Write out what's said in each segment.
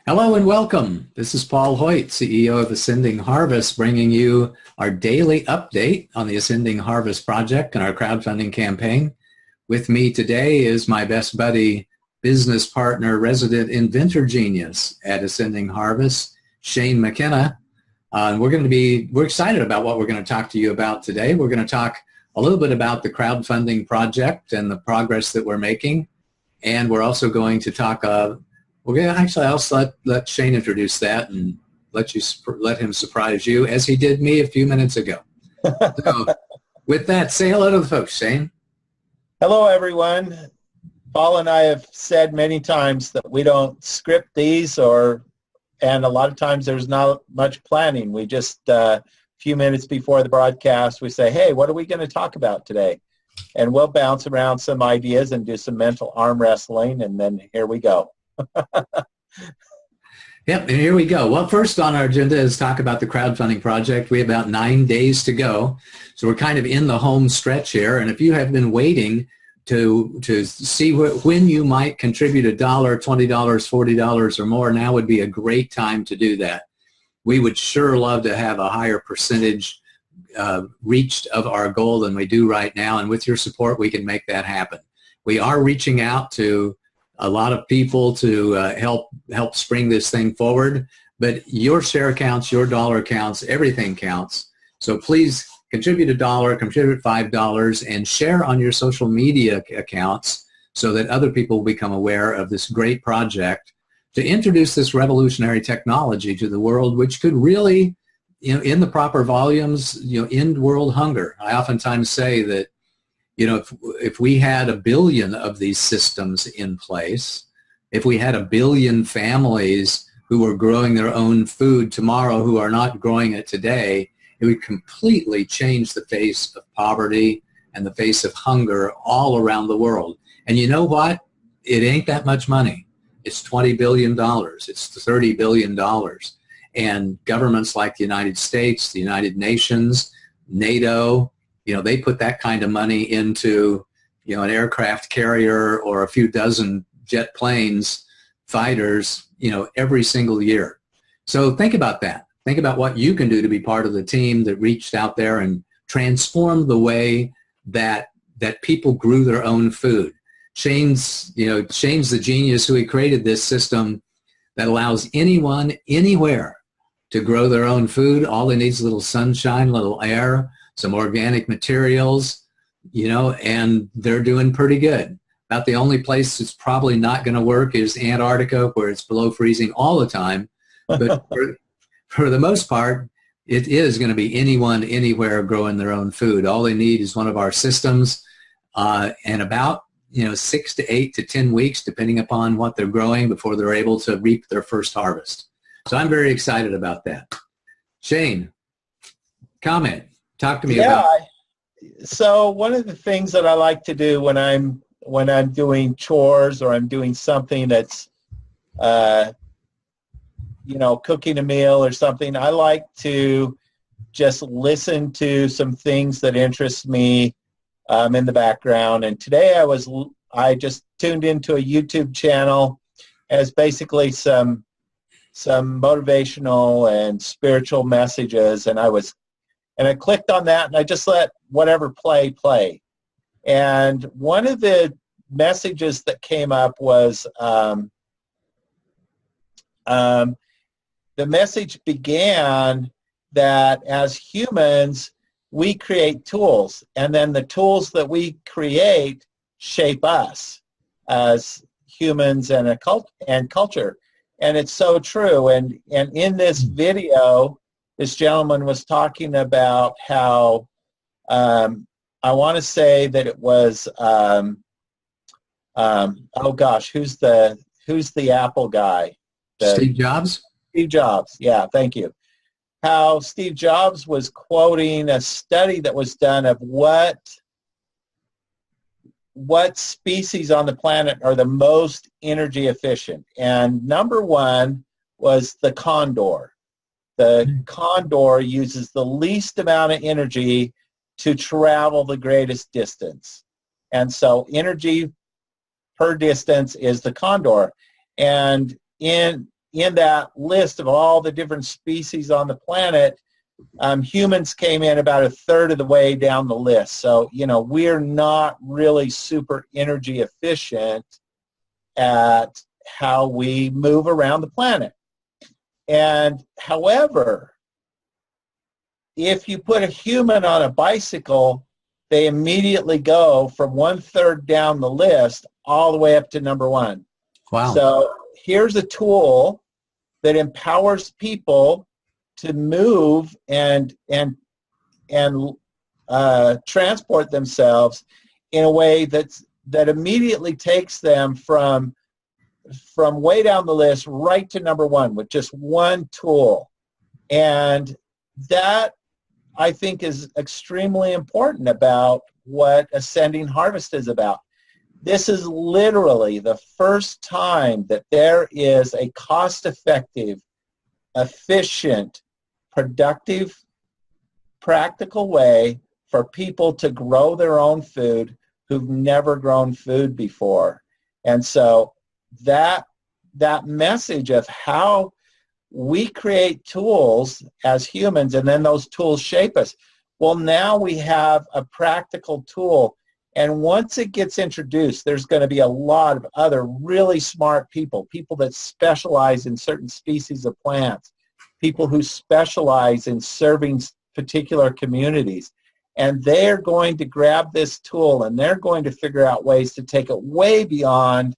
Hello and welcome. This is Paul Hoyt, CEO of Ascending Harvest, bringing you our daily update on the Ascending Harvest project and our crowdfunding campaign. With me today is my best buddy, business partner, resident inventor genius at Ascending Harvest, Shane McKenna. We're excited about what we're going to talk to you about today. We're going to talk a little bit about the crowdfunding project and the progress that we're making. And we're also going to talk I'll let Shane introduce that and let him surprise you as he did me a few minutes ago. So with that, say hello to the folks, Shane. Hello, everyone. Paul and I have said many times that we don't script these, and a lot of times there's not much planning. We just, a few minutes before the broadcast, we say, hey, what are we going to talk about today? And we'll bounce around some ideas and do some mental arm wrestling, and then here we go. Yep, and here we go. Well, first on our agenda is talk about the crowdfunding project. We have about 9 days to go, so we're kind of in the home stretch here. And if you have been waiting to see when you might contribute $1, $20, $40 or more, now would be a great time to do that. We would sure love to have a higher percentage reached of our goal than we do right now, and with your support, we can make that happen. We are reaching out to a lot of people to help spring this thing forward, but your share counts, your dollar counts, everything counts. So please contribute $1, contribute $5, and share on your social media accounts so that other people become aware of this great project to introduce this revolutionary technology to the world, which could really, in the proper volumes, end world hunger. I oftentimes say that if we had 1 billion of these systems in place, if we had 1 billion families who were growing their own food tomorrow who are not growing it today, it would completely change the face of poverty and the face of hunger all around the world. And you know what? It ain't that much money. It's $20 billion. It's $30 billion. And governments like the United States, the United Nations, NATO, they put that kind of money into, an aircraft carrier or a few dozen jet planes, fighters, every single year. So think about that. Think about what you can do to be part of the team that reached out there and transformed the way that people grew their own food. Shane's the genius who created this system that allows anyone, anywhere, to grow their own food. All they need is a little sunshine, a little air, some organic materials, and they're doing pretty good. About the only place it's probably not going to work is Antarctica, where it's below freezing all the time. But for the most part, it is going to be anyone, anywhere growing their own food. All they need is one of our systems, and about 6 to 8 to 10 weeks, depending upon what they're growing, before they're able to reap their first harvest. So I'm very excited about that. Shane, comment. Talk to me about. So one of the things that I like to do when I'm doing chores or I'm doing something that's, cooking a meal or something, I like to just listen to some things that interest me in the background. And today I just tuned into a YouTube channel as basically some motivational and spiritual messages, and I clicked on that, and I just let whatever play. And one of the messages that came up was the message began that as humans, we create tools, and then the tools that we create shape us as humans and culture. And it's so true. And in this video, this gentleman was talking about how I want to say that it was who's the Apple guy? Steve Jobs? Steve Jobs, yeah, thank you. How Steve Jobs was quoting a study that was done of what species on the planet are the most energy efficient. And number one was the condor. The condor uses the least amount of energy to travel the greatest distance. And so energy per distance is the condor. And in in that list of all the different species on the planet, humans came in about a third of the way down the list. So, we're not really super energy efficient at how we move around the planet. And however, if you put a human on a bicycle, they immediately go from 1/3 down the list all the way up to number 1. Wow. So here's a tool that empowers people to move and transport themselves in a way that immediately takes them from way down the list right to number 1 with just one tool. And that, I think, is extremely important about what Ascending Harvest is about. This is literally the first time that there is a cost-effective, efficient, productive, practical way for people to grow their own food who've never grown food before. And so that message of how we create tools as humans, and then those tools shape us. Well, now we have a practical tool, and once it gets introduced, there's going to be a lot of other really smart people that specialize in certain species of plants, people who specialize in serving particular communities, and they're going to grab this tool and they're going to figure out ways to take it way beyond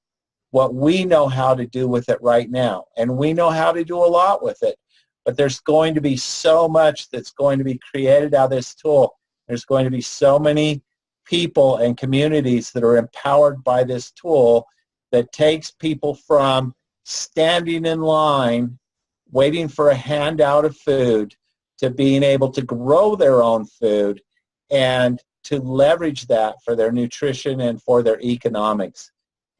what we know how to do with it right now. And we know how to do a lot with it, but there's going to be so much that's going to be created out of this tool. There's going to be so many people and communities that are empowered by this tool that takes people from standing in line, waiting for a handout of food, to being able to grow their own food and to leverage that for their nutrition and for their economics.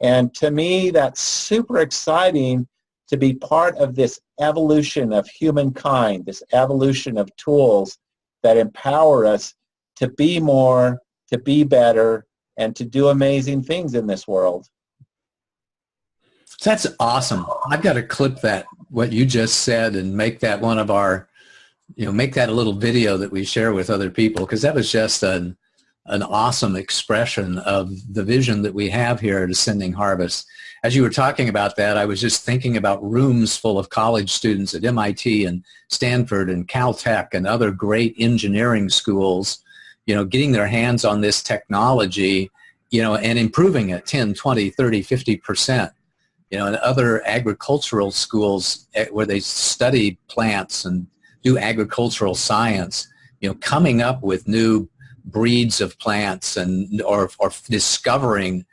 And to me, that's super exciting to be part of this evolution of humankind, this evolution of tools that empower us to be more, to be better, and to do amazing things in this world. That's awesome. I've got to clip that, what you just said, and make that one of our, make that a little video that we share with other people, because that was just an awesome expression of the vision that we have here at Ascending Harvest. As you were talking about that, I was just thinking about rooms full of college students at MIT and Stanford and Caltech and other great engineering schools, getting their hands on this technology, and improving it 10, 20, 30, 50%. And other agricultural schools where they study plants and do agricultural science, coming up with new breeds of plants and or discovering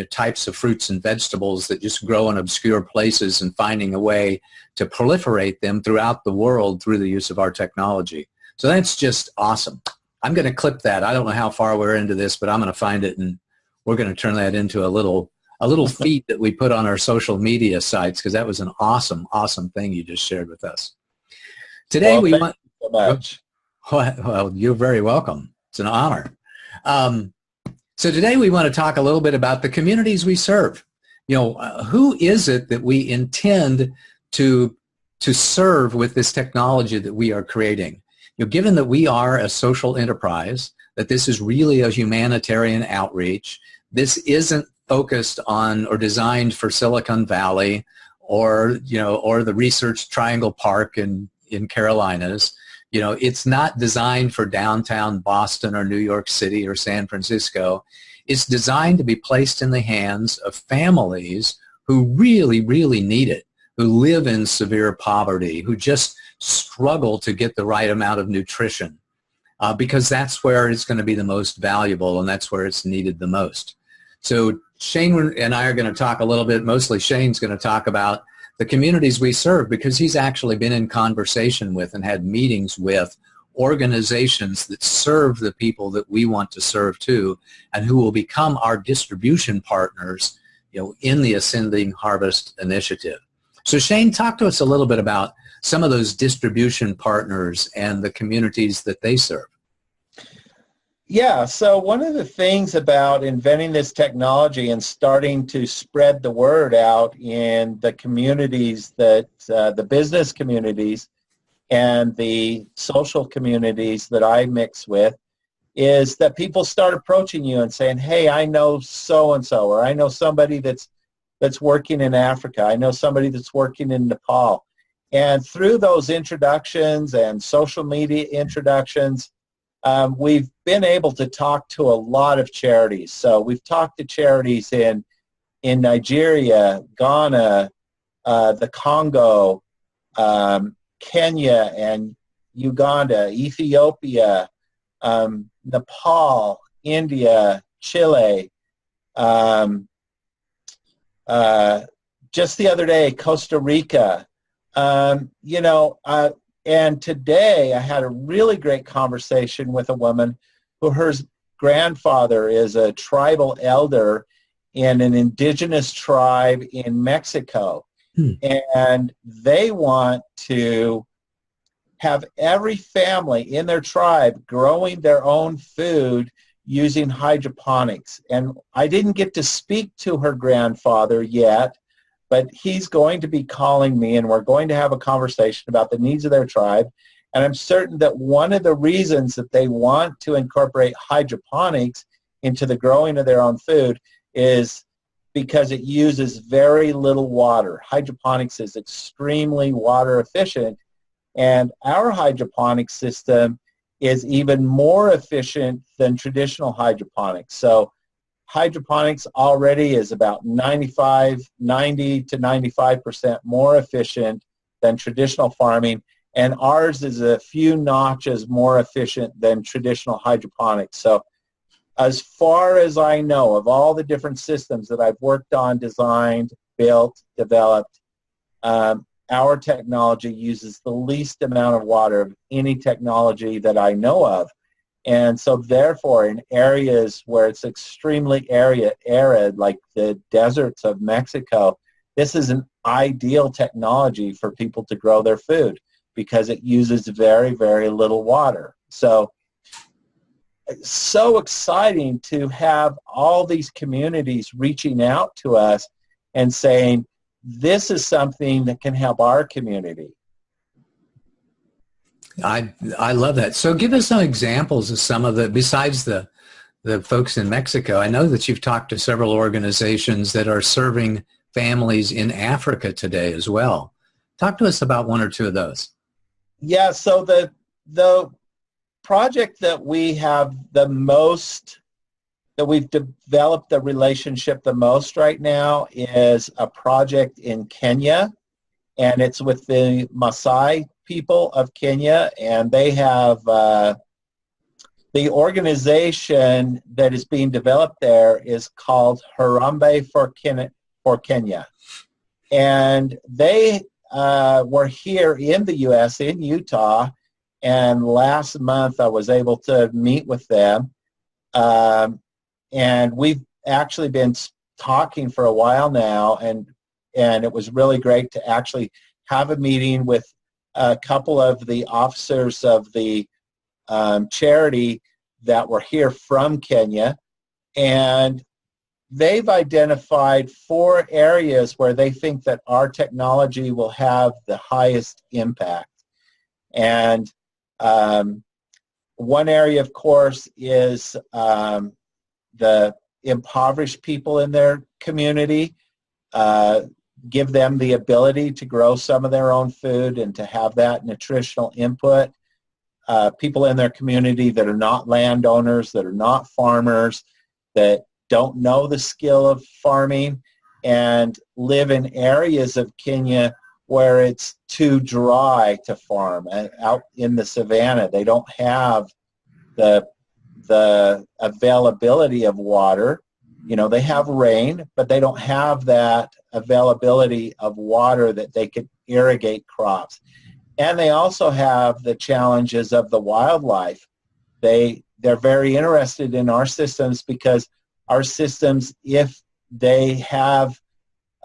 types of fruits and vegetables that just grow in obscure places and finding a way to proliferate them throughout the world through the use of our technology. So that's just awesome. I'm going to clip that. I don't know how far we're into this, but I'm going to find it, and we're going to turn that into a little feed that we put on our social media sites, because that was an awesome thing you just shared with us. Today we want. Thank you so much. Well, you're very welcome. It's an honor. So today we want to talk a little bit about the communities we serve. Who is it that we intend to serve with this technology that we are creating? Given that we are a social enterprise, that this is really a humanitarian outreach, this isn't focused on or designed for Silicon Valley or the Research Triangle Park in Carolinas. It's not designed for downtown Boston or New York City or San Francisco. It's designed to be placed in the hands of families who really, really need it, who live in severe poverty, who just struggle to get the right amount of nutrition, because that's where it's going to be the most valuable and that's where it's needed the most. So Shane and I are going to talk a little bit, mostly Shane's going to talk about the communities we serve, because he's actually been in conversation with and had meetings with organizations that serve the people that we want to serve too, and who will become our distribution partners, in the Ascending Harvest initiative. So Shane, talk to us a little bit about some of those distribution partners and the communities that they serve. Yeah, so one of the things about inventing this technology and starting to spread the word out in the communities that, the business communities and the social communities that I mix with, is that people start approaching you and saying, hey, I know so-and-so, or I know somebody that's working in Africa. I know somebody that's working in Nepal. And through those introductions and social media introductions, we've been able to talk to a lot of charities. So we've talked to charities in Nigeria, Ghana, the Congo, Kenya and Uganda, Ethiopia, Nepal, India, Chile. Just the other day, Costa Rica. And today I had a really great conversation with a woman who her grandfather is a tribal elder in an indigenous tribe in Mexico. And they want to have every family in their tribe growing their own food using hydroponics. And I didn't get to speak to her grandfather yet, but he's going to be calling me, and we're going to have a conversation about the needs of their tribe. And I'm certain that one of the reasons that they want to incorporate hydroponics into the growing of their own food is because it uses very little water. Hydroponics is extremely water efficient, and our hydroponic system is even more efficient than traditional hydroponics. So hydroponics already is about 90 to 95% more efficient than traditional farming, and ours is a few notches more efficient than traditional hydroponics. So as far as I know, of all the different systems that I've worked on, designed, built, developed, our technology uses the least amount of water of any technology that I know of. And so therefore, in areas where it's extremely arid, like the deserts of Mexico, this is an ideal technology for people to grow their food because it uses very, very little water. So exciting to have all these communities reaching out to us and saying, this is something that can help our community. I love that. So give us some examples of some of the, besides the folks in Mexico. I know that you've talked to several organizations that are serving families in Africa today as well. Talk to us about one or two of those. Yeah, so the project that we have the most, that we've developed the relationship the most right now is a project in Kenya, and it's with the Maasai people of Kenya, and they have the organization that is being developed there is called Harambee for Kenya. And they were here in the U.S., in Utah, and last month I was able to meet with them. And we've actually been talking for a while now, and it was really great to actually have a meeting with a couple of the officers of the charity that were here from Kenya, and they've identified 4 areas where they think that our technology will have the highest impact. And one area, of course, is the impoverished people in their community, give them the ability to grow some of their own food and to have that nutritional input. People in their community that are not landowners, that are not farmers, that don't know the skill of farming and live in areas of Kenya where it's too dry to farm. Out in the savannah, they don't have the availability of water. You know, they have rain, but they don't have that availability of water that they could irrigate crops. And they also have the challenges of the wildlife. They're very interested in our systems because our systems, if they have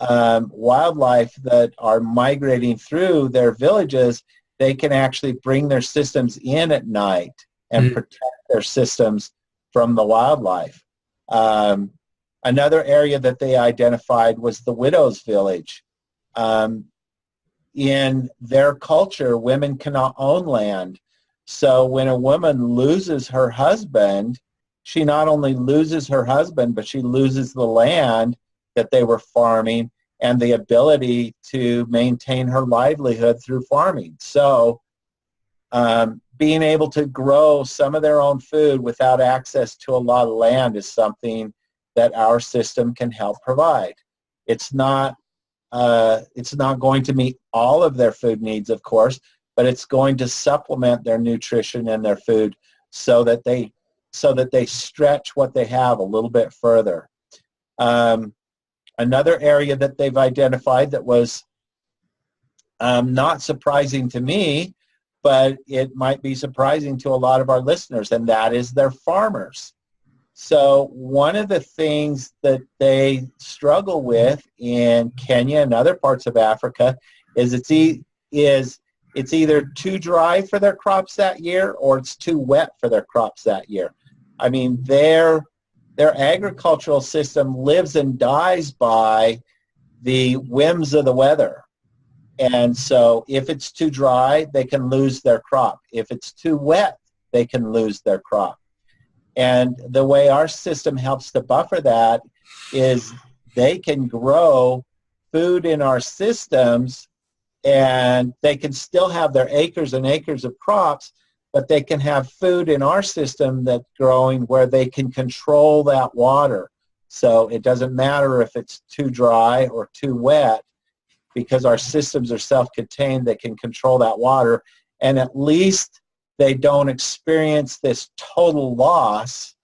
wildlife that are migrating through their villages, they can actually bring their systems in at night and protect their systems from the wildlife. Another area that they identified was the widow's village. In their culture, women cannot own land. So when a woman loses her husband, she not only loses her husband, but she loses the land that they were farming and the ability to maintain her livelihood through farming. So being able to grow some of their own food without access to a lot of land is something that our system can help provide. It's not going to meet all of their food needs, of course, but it's going to supplement their nutrition and their food so that they stretch what they have a little bit further. Another area that they've identified that was not surprising to me, but it might be surprising to a lot of our listeners, and that is their farmers. So one of the things that they struggle with in Kenya and other parts of Africa is it's either too dry for their crops that year or it's too wet for their crops that year. I mean, their agricultural system lives and dies by the whims of the weather. And so if it's too dry, they can lose their crop. If it's too wet, they can lose their crop. And the way our system helps to buffer that is they can grow food in our systems, and they can still have their acres and acres of crops, but they can have food in our system that's growing where they can control that water. So it doesn't matter if it's too dry or too wet, because our systems are self-contained, they can control that water, and at least they don't experience this total loss,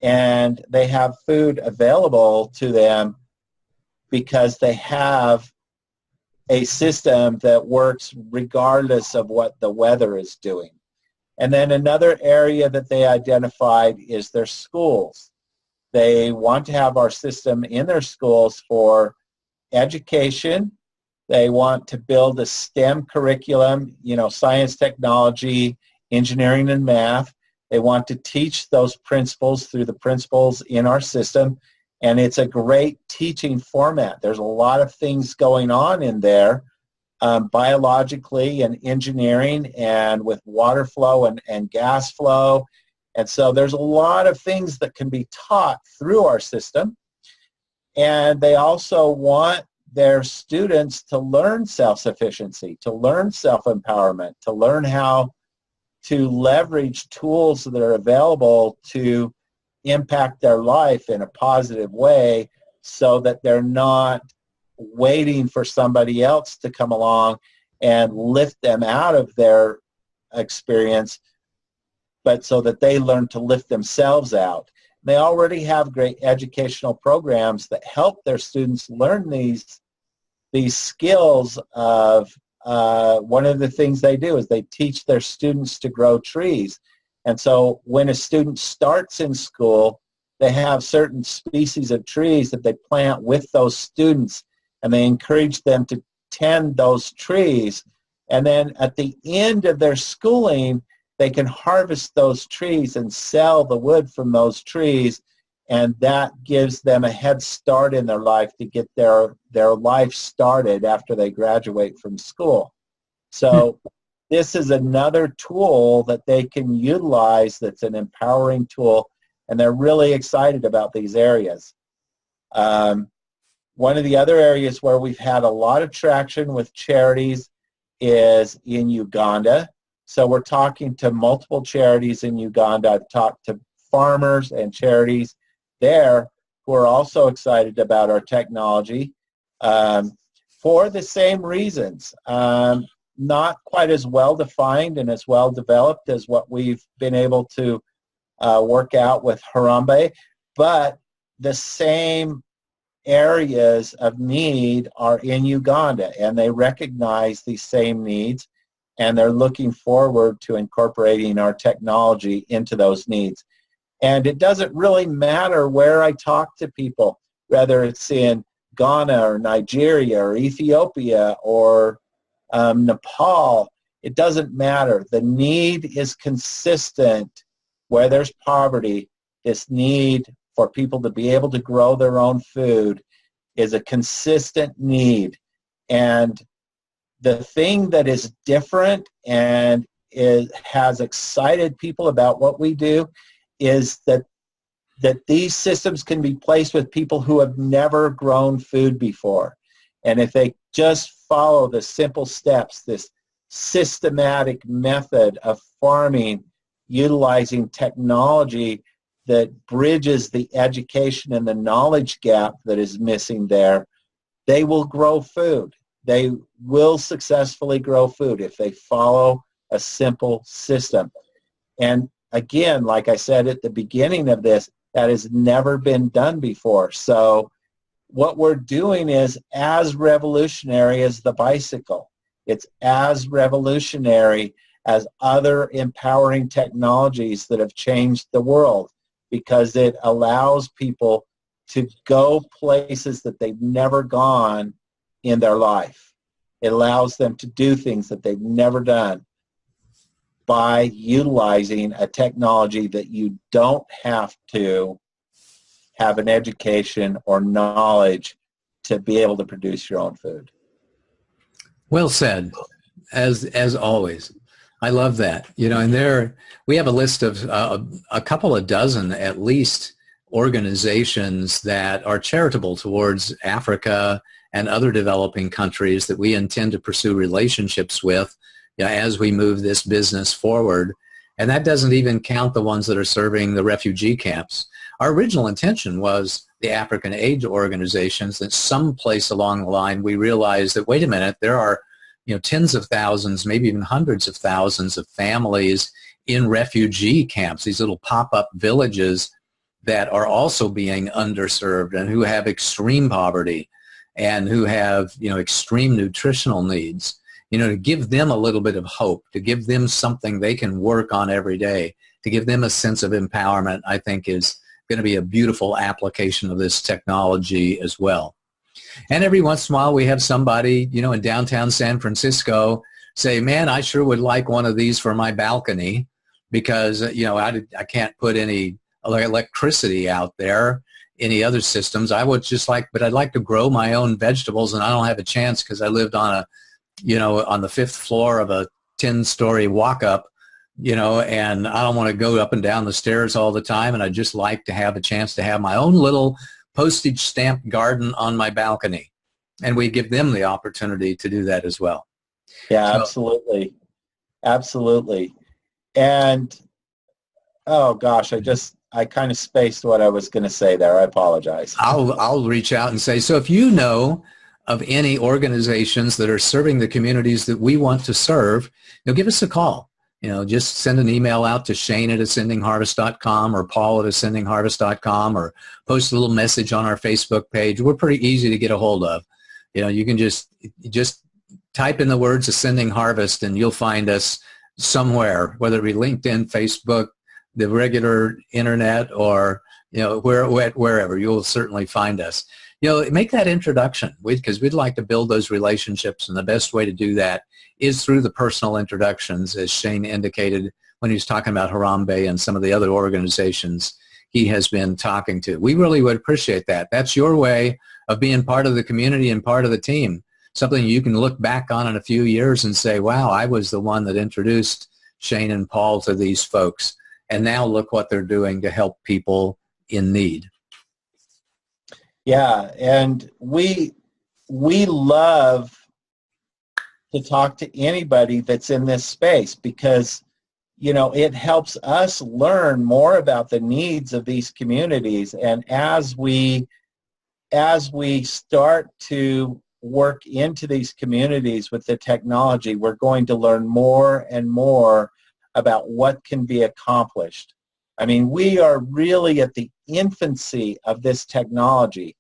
and they have food available to them because they have a system that works regardless of what the weather is doing. And then another area that they identified is their schools. They want to have our system in their schools for education. They want to build a STEM curriculum, science, technology, engineering, and math. They want to teach those principles through the principles in our system, and it's a great teaching format. There's a lot of things going on in there, biologically and engineering and with water flow and gas flow. And so there's a lot of things that can be taught through our system. And they also want their students to learn self-sufficiency, to learn self-empowerment, to learn how to leverage tools that are available to impact their life in a positive way so that they're not waiting for somebody else to come along and lift them out of their experience, but so that they learn to lift themselves out. They already have great educational programs that help their students learn these skills of one of the things they do is they teach their students to grow trees. And so when a student starts in school, they have certain species of trees that they plant with those students, and they encourage them to tend those trees. And then at the end of their schooling, they can harvest those trees and sell the wood from those trees, and that gives them a head start in their life to get their life started after they graduate from school. So this is another tool that they can utilize that's an empowering tool, and they're really excited about these areas. One of the other areas where we've had a lot of traction with charities is in Uganda. So we're talking to multiple charities in Uganda. I've talked to farmers and charities there who are also excited about our technology for the same reasons. Not quite as well defined and as well developed as what we've been able to work out with Harambe, but the same areas of need are in Uganda, and they recognize these same needs, and they're looking forward to incorporating our technology into those needs. And it doesn't really matter where I talk to people, whether it's in Ghana or Nigeria or Ethiopia or Nepal. It doesn't matter. The need is consistent where there's poverty. this need for people to be able to grow their own food is a consistent need. And the thing that is different and has excited people about what we do is that these systems can be placed with people who have never grown food before. And if they just follow the simple steps, this systematic method of farming, utilizing technology that bridges the education and the knowledge gap that is missing there, they will grow food. They will successfully grow food if they follow a simple system. And again, like I said at the beginning of this, that has never been done before. So what we're doing is as revolutionary as the bicycle. It's as revolutionary as other empowering technologies that have changed the world, because it allows people to go places that they've never gone in their life. It allows them to do things that they've never done by utilizing a technology that you don't have to have an education or knowledge to be able to produce your own food. Well said, as always. I love that. You know, and we have a list of a couple of dozen at least organizations that are charitable towards Africa and other developing countries that we intend to pursue relationships with, you know, as we move this business forward. And that doesn't even count the ones that are serving the refugee camps. Our original intention was the African aid organizations, that someplace along the line we realized that, wait a minute, there are, you know, tens of thousands, maybe even hundreds of thousands of families in refugee camps, these little pop-up villages that are also being underserved and who have extreme poverty and who have, you know, extreme nutritional needs. You know, to give them a little bit of hope, to give them something they can work on every day, to give them a sense of empowerment, I think is going to be a beautiful application of this technology as well. And every once in a while we have somebody, you know, in downtown San Francisco say, man, I sure would like one of these for my balcony because, you know, I can't put any electricity out there, any other systems. I would just like, but I'd like to grow my own vegetables, and I don't have a chance because I lived on on the 5th floor of a 10-story walk-up, you know, and I don't want to go up and down the stairs all the time, and I'd just like to have a chance to have my own little postage stamp garden on my balcony. And we give them the opportunity to do that as well. Yeah, so, absolutely. Absolutely. And, oh gosh, I kind of spaced what I was going to say there. I apologize. I'll reach out and say, so if you know of any organizations that are serving the communities that we want to serve, you know, give us a call. You know, just send an email out to Shane@ascendingharvest.com or Paul@ascendingharvest.com, or post a little message on our Facebook page. We're pretty easy to get a hold of. You know, you can just type in the words Ascending Harvest and you'll find us somewhere, whether it be LinkedIn, Facebook, the regular internet, or, you know, wherever, you'll certainly find us. You know, make that introduction, because we'd like to build those relationships, and the best way to do that is through the personal introductions, as Shane indicated when he was talking about Harambe and some of the other organizations he has been talking to. We really would appreciate that. That's your way of being part of the community and part of the team, something you can look back on in a few years and say, wow, I was the one that introduced Shane and Paul to these folks, and now look what they're doing to help people in need. Yeah, and we love to talk to anybody that's in this space, because, you know, it helps us learn more about the needs of these communities. And as we start to work into these communities with the technology, we're going to learn more and more about what can be accomplished. I mean, we are really at the infancy of this technology.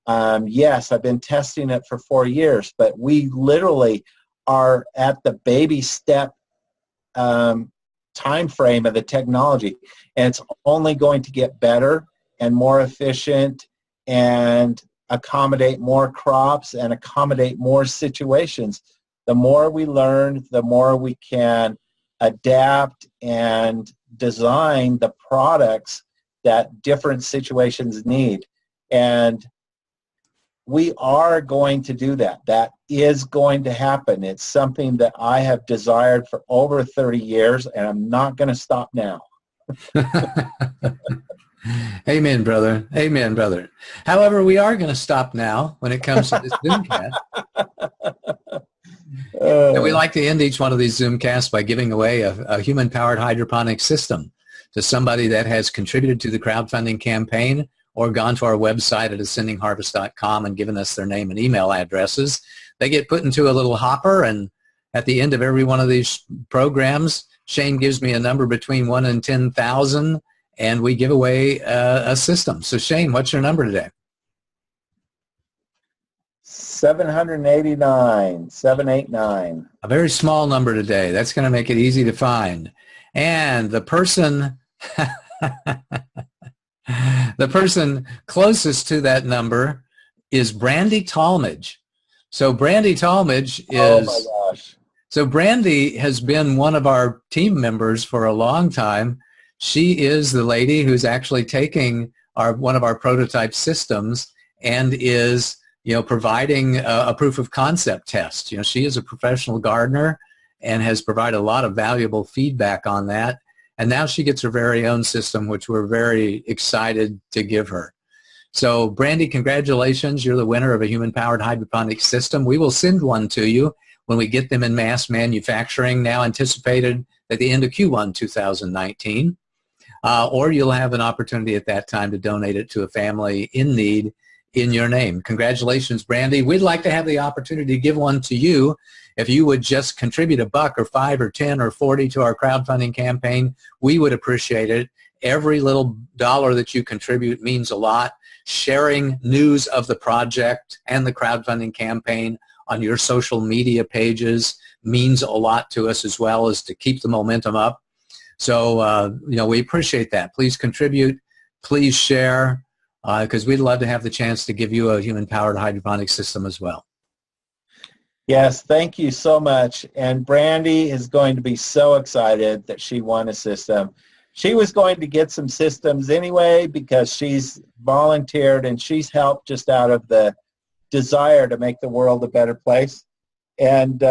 Yes, I've been testing it for 4 years, but we literally are at the baby step time frame of the technology, and it's only going to get better and more efficient and accommodate more crops and accommodate more situations. The more we learn, the more we can adapt and design the products that different situations need. And we are going to do that. That is going to happen. It's something that I have desired for over 30 years, and I'm not going to stop now. Amen, brother. Amen, brother. However, we are going to stop now when it comes to this Zoomcast. And we like to end each one of these Zoomcasts by giving away a human-powered hydroponic system to somebody that has contributed to the crowdfunding campaign or gone to our website at ascendingharvest.com and given us their name and email addresses. They get put into a little hopper, and at the end of every one of these programs, Shane gives me a number between 1 and 10,000, and we give away a system. So Shane, what's your number today? 789. A very small number today. That's going to make it easy to find. And the person the person closest to that number is Brandy Talmadge. So Brandy Talmadge is, oh my gosh. So Brandy has been one of our team members for a long time. She is the lady who's actually taking one of our prototype systems and is, providing a proof of concept test. She is a professional gardener and has provided a lot of valuable feedback on that. And now she gets her very own system, which we're very excited to give her. So Brandy, congratulations. You're the winner of a human-powered hydroponic system. We will send one to you when we get them in mass manufacturing, now anticipated at the end of Q1 2019. Or you'll have an opportunity at that time to donate it to a family in need in your name. Congratulations, Brandy. We'd like to have the opportunity to give one to you. If you would just contribute $1 or $5 or $10 or $40 to our crowdfunding campaign, we would appreciate it. Every little dollar that you contribute means a lot. Sharing news of the project and the crowdfunding campaign on your social media pages means a lot to us, as well as to keep the momentum up. So, we appreciate that. Please contribute. Please share, because we'd love to have the chance to give you a human-powered hydroponic system as well. Yes, thank you so much. And Brandy is going to be so excited that she won a system. She was going to get some systems anyway because she's volunteered and she's helped just out of the desire to make the world a better place. And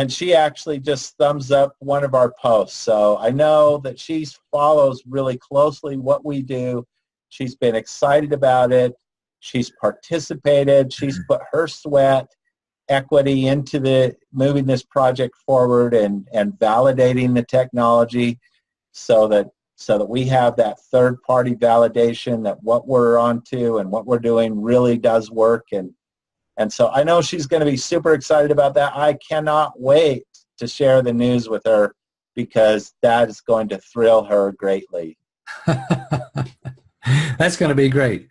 she actually just thumbs up one of our posts. So I know that she follows really closely what we do. She's been excited about it. She's participated. She's put her sweat equity into moving this project forward and validating the technology so that we have that third-party validation that what we're onto and what we're doing really does work. And so I know she's going to be super excited about that. I cannot wait to share the news with her because that is going to thrill her greatly. That's going to be great.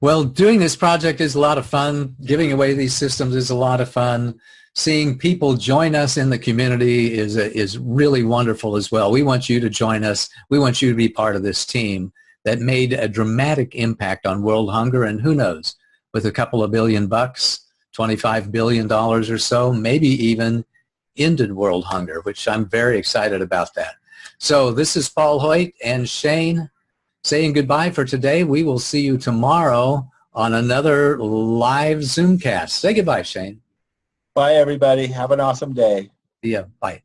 Well, doing this project is a lot of fun. Giving away these systems is a lot of fun. Seeing people join us in the community is really wonderful as well. We want you to join us. We want you to be part of this team that made a dramatic impact on world hunger. And who knows, with a couple of $1 billion, $25 billion or so, maybe even ended world hunger, which I'm very excited about that. So this is Paul Hoyt and Shane saying goodbye for today. We will see you tomorrow on another live Zoomcast. Say goodbye, Shane. Bye, everybody. Have an awesome day. Yeah, bye.